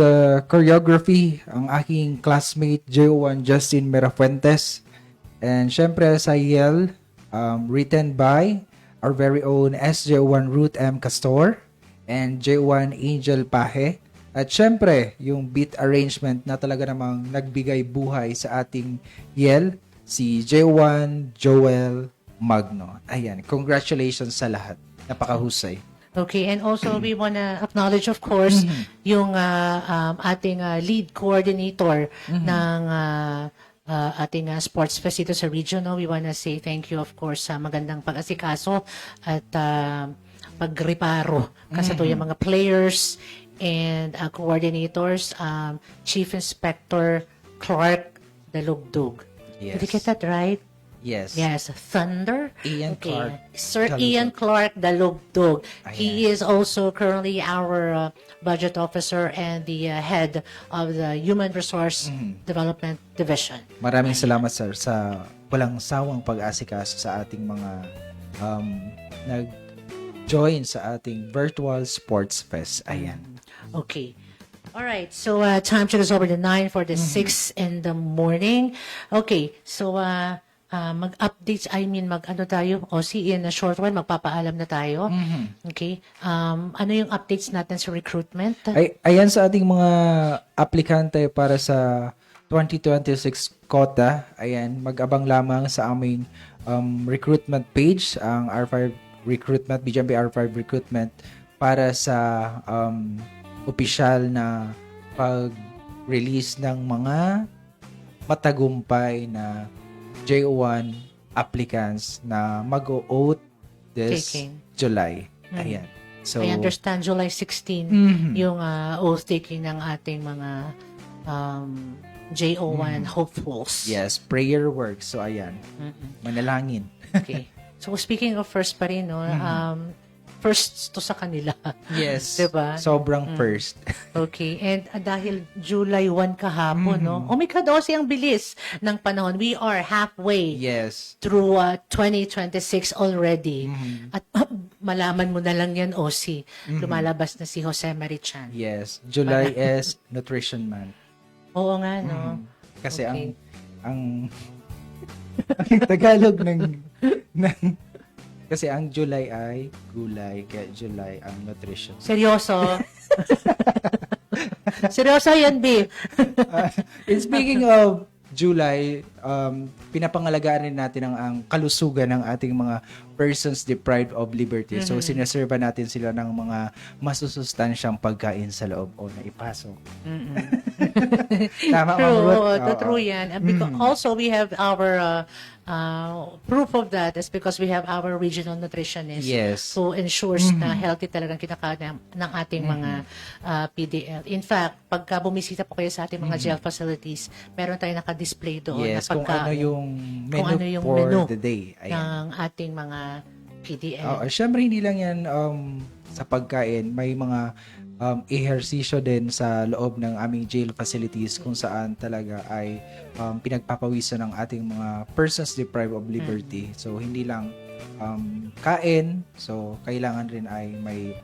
S8: choreography, ang aking classmate, J1 Justin Merafuentes. And syempre sa Yale, written by our very own SJ1 Ruth M. Castor and J1 Angel Pahe. At syempre, yung beat arrangement na talaga namang nagbigay buhay sa ating Yale, si J1 Joel Magno. Ayan, congratulations sa lahat. Napakahusay.
S7: Okay, and also we wanna acknowledge, of course, yung ating lead coordinator ng ating sports fest dito sa region. No? We wanna say thank you, of course, sa magandang pag-asikaso at pagreparo kasatuloy mga players and coordinators, Chief Inspector Clark Dalugdug.
S8: Yes.
S7: Did you get that right?
S8: Yes.
S7: Yes, Thunder.
S8: Ian Clark
S7: Sir
S8: Dalugdug.
S7: Ian Clark Dalugdug. He
S8: Ayan.
S7: is also currently our budget officer and the head of the Human Resource Development Division.
S8: Maraming salamat sir sa walang sawang pag-asikaso sa ating mga nag-join sa ating virtual sports fest. Ayan.
S7: Okay. All right. So time check is over the 9 for the 6 in the morning. Okay. So mag-updates, mag-ano tayo, o in a short while, magpapaalam na tayo. Okay. Ano yung updates natin sa recruitment?
S8: Ayan sa ating mga aplikante para sa 2026 quota. Ayan, mag-abang lamang sa aming recruitment page, ang R5 Recruitment, BGMP R5 Recruitment, para sa opisyal na pag-release ng mga matagumpay na J1 applicants na mag-o-oath this
S7: Taking.
S8: July. Ayan. So,
S7: I understand July 16 yung oath-taking ng ating mga JO1 hopefuls.
S8: yes, prayer works. So, ayan. Manalangin.
S7: Okay. So, speaking of first pa rin, no, first to sa kanila.
S8: Yes.
S7: Diba?
S8: Sobrang first.
S7: Okay. And dahil July 1 kahapon, no? Oh my God, Osi, ang bilis ng panahon. We are halfway
S8: Yes.
S7: through 2026 already. At malaman mo na lang yan, Osi. Lumalabas na si Jose Marichan.
S8: Yes. July is Nutrition Month.
S7: Oo nga, no?
S8: Kasi
S7: Okay.
S8: ang Tagalog ng kasi ang July ay gulay, kaya July ang nutrition.
S7: Seryoso? Seryoso yan, B.
S8: And speaking of July, pinapangalagaan rin natin ang kalusugan ng ating mga persons deprived of liberty. So, sineserva natin sila ng mga masusustansyang pagkain sa loob o na ipasok. Tama, Ma'am
S7: True,
S8: Ruth?
S7: true yan. And because also we have our proof of that is because we have our regional nutritionist
S8: Yes.
S7: who ensures na healthy talagang kinakain ng ating mga PDL. In fact, pagka bumisita po kayo sa ating mga jail facilities, meron tayong naka-display doon
S8: Yes,
S7: na
S8: kung ano
S7: pagkain
S8: yung menu
S7: ano yung
S8: for
S7: menu
S8: the day. Ayan.
S7: ng ating mga PDL.
S8: Syempre, hindi lang yan sa pagkain. May mga ehersisyo din sa loob ng aming jail facilities kung saan talaga ay pinagpapawisan ng ating mga persons deprived of liberty. So, hindi lang kain. So, kailangan rin ay may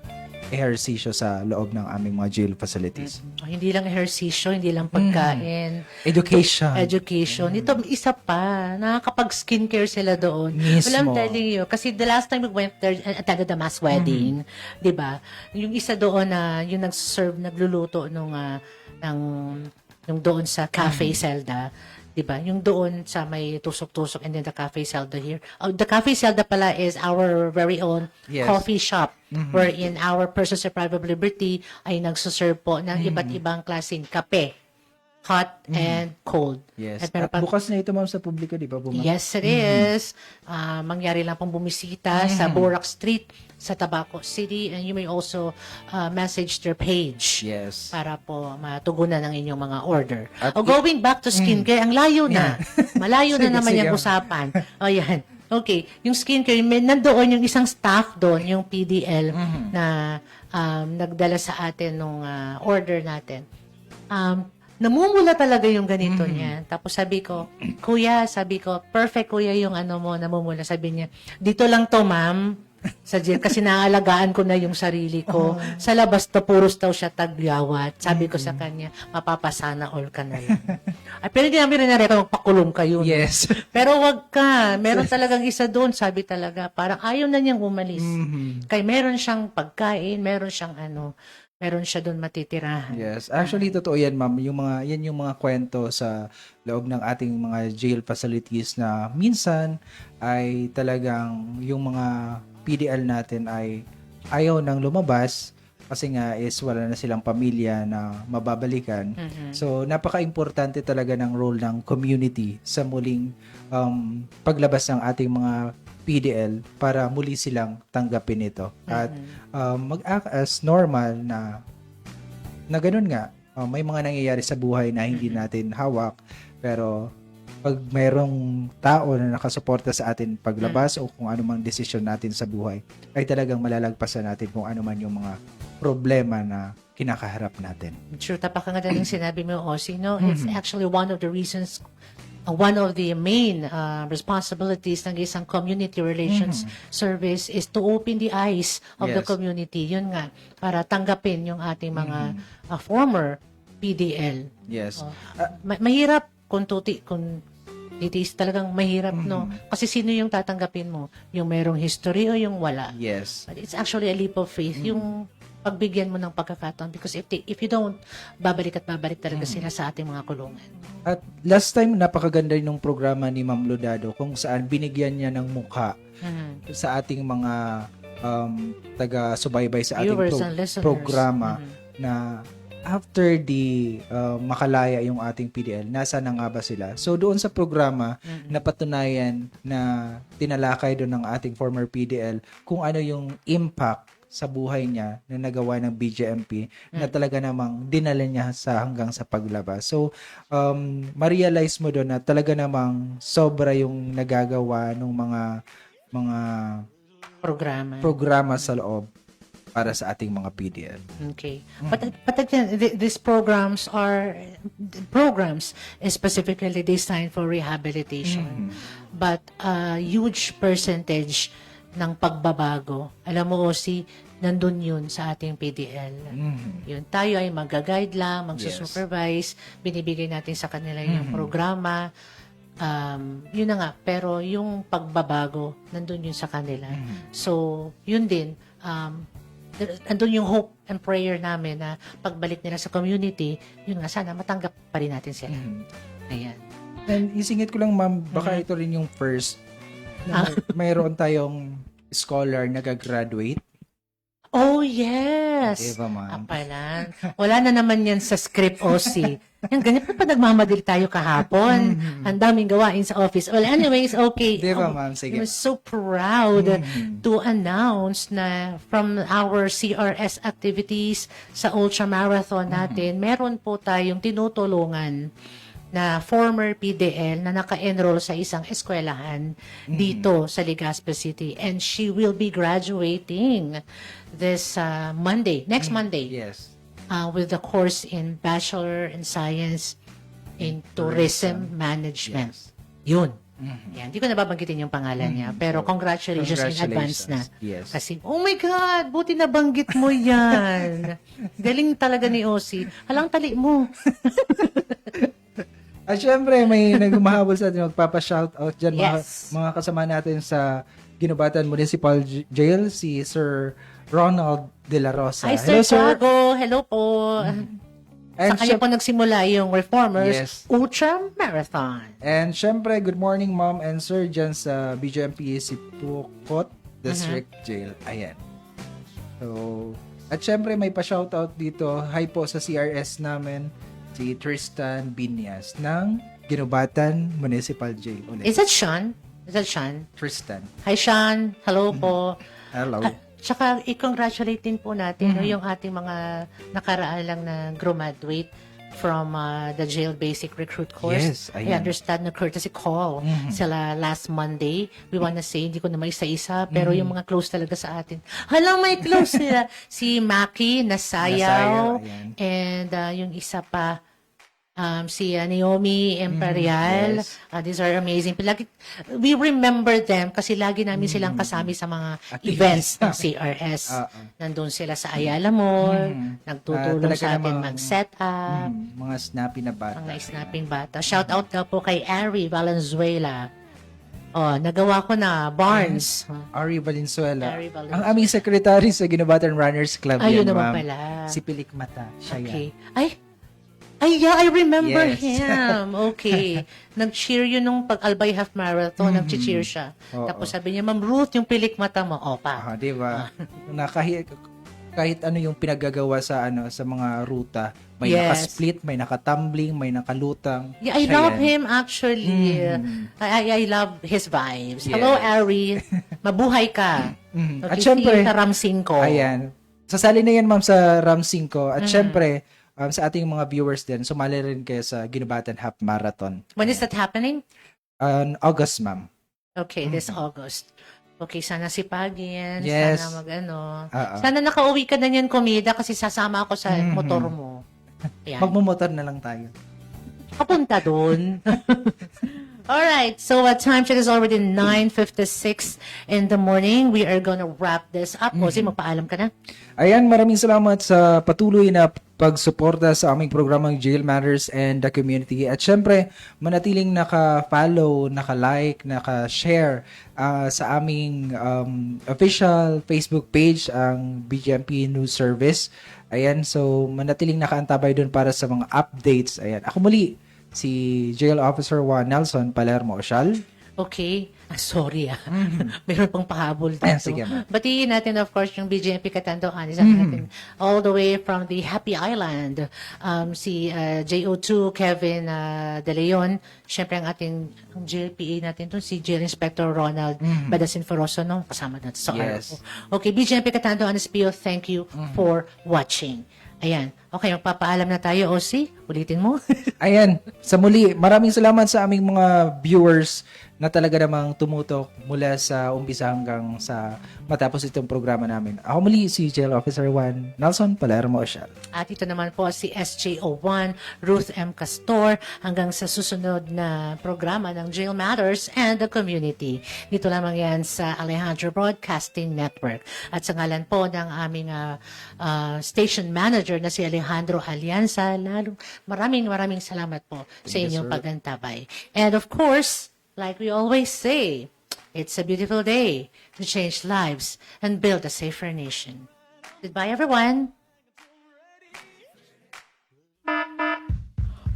S8: ehersisyo sa loob ng aming mga jail facilities.
S7: Hindi lang ehersisyo, hindi lang pagkain.
S8: Education.
S7: Education. Ito, isa pa, nakakapag-skincare sila doon.
S8: Mismo.
S7: Well, I'm telling you, kasi the last time we went there, attended the mass wedding, di ba? Yung isa doon na, yung nag-serve, nagluluto yung doon sa Cafe Zelda, di ba? Yung doon sa may tusok-tusok and then the Cafe Zelda here. The Cafe Zelda pala is our very own
S8: Yes.
S7: coffee shop wherein our persons deprived of liberty ay nagsuserve po ng iba't ibang klaseng kape hot and cold.
S8: Yes.
S7: At meron
S8: At
S7: pa-
S8: bukas na ito, ma'am, sa publiko, di ba?
S7: Yes, it is. Mangyari lang pong bumisita sa Borac Street sa Tabaco City, and you may also message their page
S8: Yes.
S7: para po matugunan ang inyong mga order.
S8: At
S7: Going back to skincare, ang layo na. Malayo na
S8: Sige,
S7: naman
S8: sige.
S7: yung usapan. O yan. Okay, yung skincare, nandoon yung isang staff doon, yung PDL, na nagdala sa atin nung order natin. Namumula talaga yung ganito niya. Tapos sabi ko, kuya, perfect kuya yung ano mo, namumula. Sabi niya, dito lang to, ma'am. Sa gym, kasi naalagaan ko na yung sarili ko. Sa labas to, puros daw siya tagyawat. Sabi ko sa kanya, mapapasana all ka na lang. Ay, pero hindi namin rin magpakulong kayo. no?
S8: Yes.
S7: Pero wag ka. Meron talagang isa doon, sabi talaga. Parang ayaw na niyang umalis. Kaya meron siyang pagkain, meron siya doon matitirahan.
S8: Yes. Actually, totoo yan, ma'am. Yan yung mga kwento sa loob ng ating mga jail facilities na minsan ay talagang yung mga PDL natin ay ayaw nang lumabas kasi nga is wala na silang pamilya na mababalikan. So, napaka-importante talaga ng role ng community sa muling paglabas ng ating mga PDL para muli silang tanggapin ito. At mag-act as normal na ganun nga. May mga nangyayari sa buhay na hindi natin hawak, pero pag mayroong tao na nakasuporta sa atin paglabas o kung ano mang desisyon natin sa buhay, ay talagang malalagpasan natin kung ano man yung mga problema na kinakaharap natin.
S7: Sure, tapak ka nga din yung sinabi mo, Ossie, no? It's actually one of the reasons, one of the main responsibilities ng isang community relations service is to open the eyes of the
S8: Yes.
S7: community. Yun nga, para tanggapin yung ating mga former PDL.
S8: Yes.
S7: Mahirap kung titiis talagang mahirap, no? Kasi sino yung tatanggapin mo? Yung merong history o yung wala?
S8: Yes.
S7: But it's actually a leap of faith. Yung pagbigyan mo ng pagkakataon, because if you don't, babalik talaga sila sa ating mga kulungan.
S8: At last time, napakaganda yung programa ni Ma'am Lodado kung saan binigyan niya ng mukha sa ating mga taga-subaybay sa ating
S7: Viewers and listeners.
S8: programa na after the makalaya yung ating PDL, nasa na nga ba sila? So doon sa programa, napatunayan na tinalakay doon ng ating former PDL kung ano yung impact sa buhay niya na nagawa ng BJMP na talaga namang dinala niya hanggang sa paglabas. So, ma-realize mo doon na talaga namang sobra yung nagagawa ng mga programa sa loob para sa ating mga PDL.
S7: Okay. But again, these programs specifically designed for rehabilitation. But a huge percentage ng pagbabago, alam mo, Ossie, nandun yun sa ating PDL. Yun, tayo ay mag-guide lang, magsusupervise, binibigay natin sa kanila yung programa, yun na nga, pero yung pagbabago, nandun yun sa kanila. So, yun din, andun yung hope and prayer namin na pagbalik nila sa community, yun nga, sana matanggap pa rin natin sila. Ayan.
S8: And isingit ko lang, ma'am, baka ito rin yung first na mayroon tayong scholar na gagraduate.
S7: Oh, yes.
S8: Diba, ma'am?
S7: Apalan. Wala na naman yan sa script, Ossie. Yan, ganyan pa nagmamadali tayo kahapon. Ang daming gawain sa office. Well, anyways, okay.
S8: Diba, ma'am? Sige.
S7: I'm so proud to announce na from our CRS activities sa Ultra Marathon natin, meron po tayong tinutulungan na former PDL na naka-enroll sa isang eskwelahan dito sa Legazpi City. And she will be graduating this next Monday.
S8: Yes.
S7: With the course in Bachelor in Science in Tourism Management. Yun. Yan. Hindi ko nababanggitin yung pangalan niya. Pero congratulations in advance na.
S8: Yes.
S7: Kasi, oh my God, buti nabanggit mo yan. Galing talaga ni Ossie. Halang tali mo.
S8: At syempre, may nagmahabol sa atin, magpapa-shoutout dyan,
S7: Yes.
S8: mga kasama natin sa Ginubatan Municipal Jail, si Sir Ronald De La Rosa.
S7: Hi, Sir Tiago. Hello po.
S8: And
S7: Sa kanya po nagsimula yung Reformers
S8: Yes.
S7: Ultra Marathon.
S8: And syempre, good morning, Ma'am and Sir, dyan sa BJMP Sipukot District Jail. Ayan. So, at syempre, may pa-shoutout dito. Hi po sa CRS namin. si Tristan Binyas ng Ginubatan Municipal Jail. Ulit.
S7: Is that Sean?
S8: Tristan.
S7: Hi, Sean. Hello po.
S8: Hello.
S7: Tsaka, i-congratulate din po natin no, yung ating mga nakaraan lang na graduate from the jail basic recruit course.
S8: Yes,
S7: I
S8: ayan.
S7: understand na courtesy call sila last Monday. We wanna say, hindi ko na may isa-isa, pero yung mga close talaga sa atin. Hala, may close sila. Si Maki, Nasayaw,
S8: ayan.
S7: and yung isa pa, si Naomi Imperial.
S8: yes.
S7: These are amazing. We remember them kasi lagi namin silang kasama sa mga
S8: Activities.
S7: events ng CRS. Nandun sila sa Ayala Mall, nagtutulong
S8: Talaga
S7: sa atin
S8: namang,
S7: mag-set up,
S8: mga snappy na bata.
S7: mga snapping bata. Shout out daw po kay Ari Valenzuela. Oh, nagawa ko na, Barnes.
S8: Ari Valenzuela.
S7: Ari Valenzuela.
S8: Ang aming secretary sa Ginubatan Runners Club
S7: Ayun
S8: yan,
S7: naman
S8: ma'am.
S7: pala.
S8: Si Pilik Mata. Siya
S7: Okay.
S8: yan.
S7: Yeah, I remember
S8: Yes.
S7: him. Okay. Nag-cheer yun nung pag-Albay Half Marathon. Nag-cheer siya.
S8: Oo.
S7: Tapos sabi niya, Ma'am Ruth, yung pilik mata mo. Pa.
S8: Di ba? Na kahit ano yung pinaggagawa sa mga ruta, may
S7: Yes.
S8: naka-split, may naka-tumbling, may nakalutang.
S7: Yeah, I
S8: Siya
S7: love
S8: yan.
S7: him actually. I love his vibes. Hello,
S8: Yes.
S7: Ari. Mabuhay ka.
S8: At syempre,
S7: sa Ramsing ko.
S8: Ayan. Sasali na yan, ma'am, sa Ramsing ko. At syempre, sa ating mga viewers din, sumali rin kayo sa Ginubatan Half Marathon.
S7: When is that happening?
S8: August, ma'am.
S7: Okay, this August. Okay, sana sipagin.
S8: Yes.
S7: Sana mag-ano.
S8: Oo.
S7: Sana nakauwi ka na niyan komida kasi sasama ako sa motor mo. Ayan.
S8: Magmumotor na lang tayo.
S7: Papunta doon. Alright, so time check is already 9:56 in the morning. We are gonna wrap this up. Kasi magpaalam ka na.
S8: Ayan, maraming salamat sa patuloy na pagsuporta sa aming programang Jail Matters and the Community. At syempre, manatiling naka-follow, naka-like, naka-share sa aming official Facebook page, ang BGMP News Service. Ayan, so manatiling nakaantabay doon para sa mga updates. Ayan, ako muli, si Jail Officer Juan Nelson Palermo Osyal.
S7: Okay. Sorry Meron pang pahabol dito.
S8: Sige, ma'am.
S7: Batiin natin, of course, yung BGMP Katanduan. Natin all the way from the Happy Island. Si JO2, Kevin De Leon. Siyempre, ang ating JLPA natin to si Jail Inspector Ronald Badasin Foroso, no? Kasama natin sa
S8: Yes.
S7: RO. Okay, BGMP Katanduan SPO, thank you for watching. Ayan. Okay, magpapaalam na tayo, Osi. Ulitin mo.
S8: Ayan, sa muli, maraming salamat sa aming mga viewers na talaga namang tumutok mula sa umpisa hanggang sa matapos itong programa namin. Ako muli, si Jail Officer Juan Nelson Palermo Osyal.
S7: At ito naman po si SJO1, Ruth M. Castor, hanggang sa susunod na programa ng Jail Matters and the Community. Dito lamang yan sa Alejandro Broadcasting Network. At sa ngalan po ng aming station manager na si Alejandro Alianza, maraming salamat po sa inyong pagantabay. And of course, like we always say, it's a beautiful day to change lives and build a safer nation. Goodbye, everyone.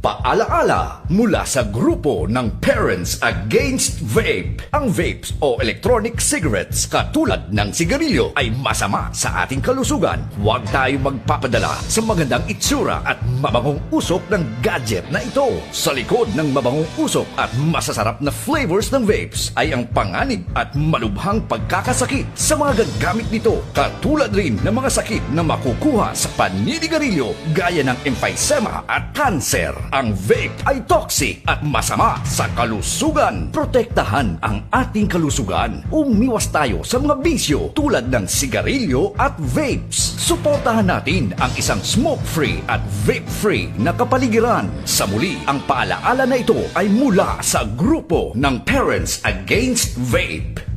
S10: Paalaala mula sa grupo ng Parents Against Vape. Ang vapes o electronic cigarettes katulad ng sigarilyo ay masama sa ating kalusugan. Huwag tayo magpapadala sa magandang itsura at mabangong usok ng gadget na ito. Sa likod ng mabangong usok at masasarap na flavors ng vapes ay ang panganib at malubhang pagkakasakit sa mga gagamit nito. Katulad rin ng mga sakit na makukuha sa paninigarilyo gaya ng emphysema at cancer. Ang vape ay toxic at masama sa kalusugan. Protektahan ang ating kalusugan. Umiwas tayo sa mga bisyo tulad ng sigarilyo at vapes. Suportahan natin ang isang smoke-free at vape-free na kapaligiran. Sa muli, ang paalaala na ito ay mula sa grupo ng Parents Against Vape.